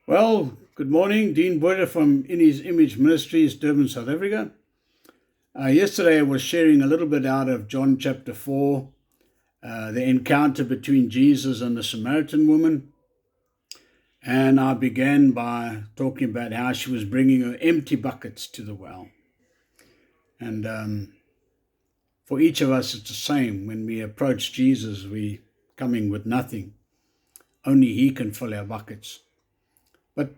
Well, good morning. Dean Boyer from In His Image Ministries, Durban, South Africa. Yesterday I was sharing a little bit out of John chapter 4, the encounter between Jesus and the Samaritan woman. And I began by talking about how she was bringing her empty buckets to the well. And for each of us, it's the same. When we approach Jesus, we coming with nothing. Only He can fill our buckets. But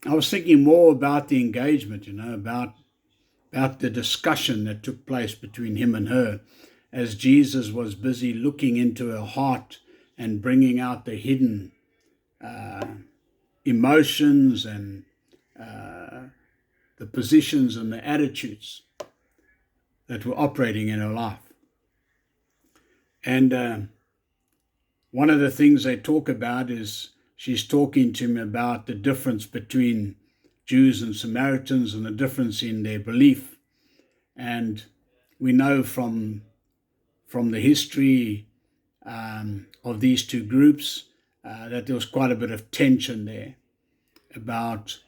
I was thinking more about the engagement, about the discussion that took place between Him and her as Jesus was busy looking into her heart and bringing out the hidden emotions and the positions and the attitudes that were operating in her life. And one of the things they talk about is she's talking to him about the difference between Jews and Samaritans and the difference in their belief. And we know from the history of these two groups that there was quite a bit of tension there about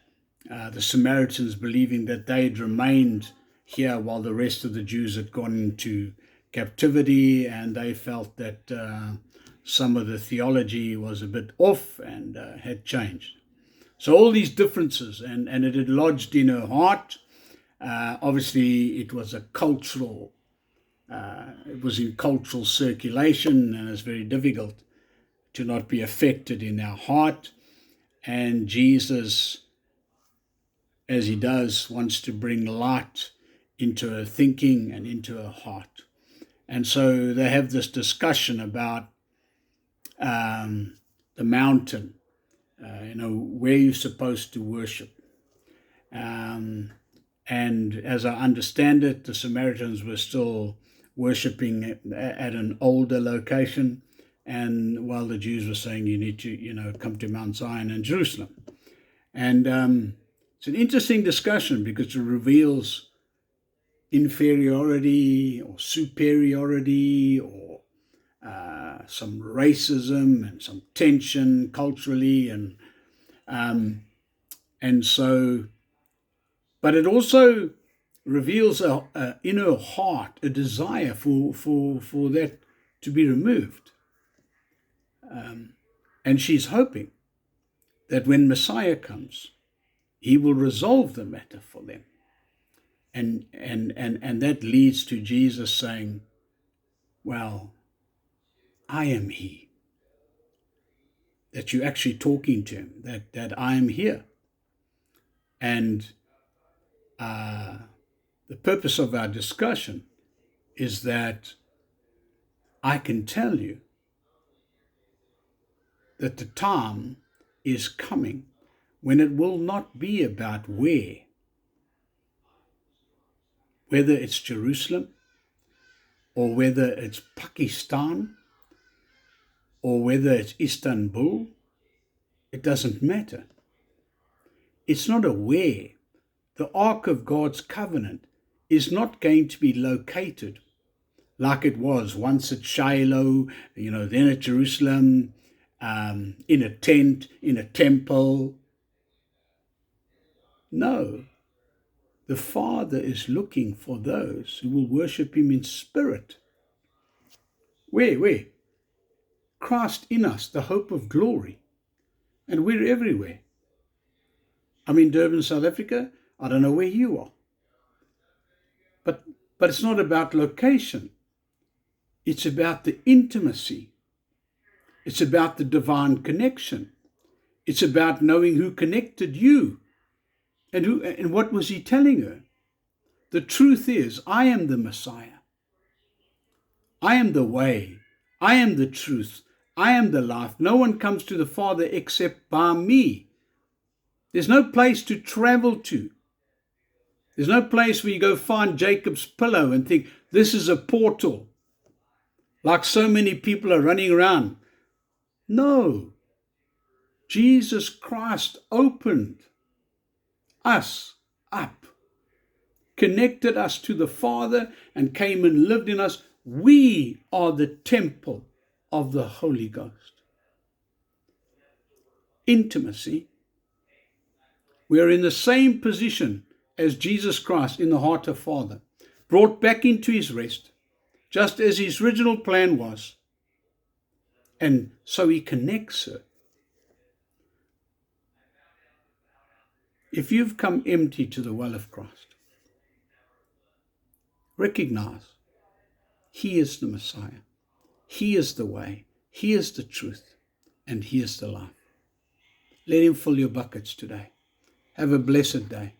the Samaritans believing that they'd remained here while the rest of the Jews had gone into captivity, and they felt that some of the theology was a bit off and had changed. So all these differences, and it had lodged in her heart. Obviously, it was it was in cultural circulation, and it's very difficult to not be affected in our heart. And Jesus, as He does, wants to bring light into her thinking and into her heart. And so they have this discussion about the mountain, where you're supposed to worship. And as I understand it, the Samaritans were still worshipping at an older location, and while the Jews were saying you need to, come to Mount Zion and Jerusalem. And it's an interesting discussion because it reveals inferiority or superiority or some racism and some tension culturally, and so, but it also reveals in her heart a desire for that to be removed, and she's hoping that when Messiah comes, He will resolve the matter for them, and that leads to Jesus saying, "Well, I am He." That you're actually talking to Him, that I am here. And the purpose of our discussion is that I can tell you that the time is coming when it will not be about whether it's Jerusalem or whether it's Pakistan or whether it's Istanbul. It doesn't matter. It's not a where. The Ark of God's covenant is not going to be located like it was once at Shiloh, then at Jerusalem, in a tent, in a temple. No. The Father is looking for those who will worship Him in spirit. Where? Christ in us, the hope of glory. And we're everywhere. I'm in Durban, South Africa. I don't know where you are. But it's not about location. It's about the intimacy. It's about the divine connection. It's about knowing who connected you. And what was He telling her? The truth is, I am the Messiah. I am the way. I am the truth. I am the life. No one comes to the Father except by me. There's no place to travel to. There's no place where you go find Jacob's pillow and think, this is a portal, like so many people are running around. No. Jesus Christ opened us up, connected us to the Father, and came and lived in us. We are the temple of the Holy Ghost. Intimacy We are in the same position as Jesus Christ in the heart of Father, brought back into his rest, just as his original plan was. And so he connects her. If you've come empty to the well of Christ, recognize he is the Messiah. He is the way. He is the truth. And he is the life. Let him fill your buckets today. Have a blessed day.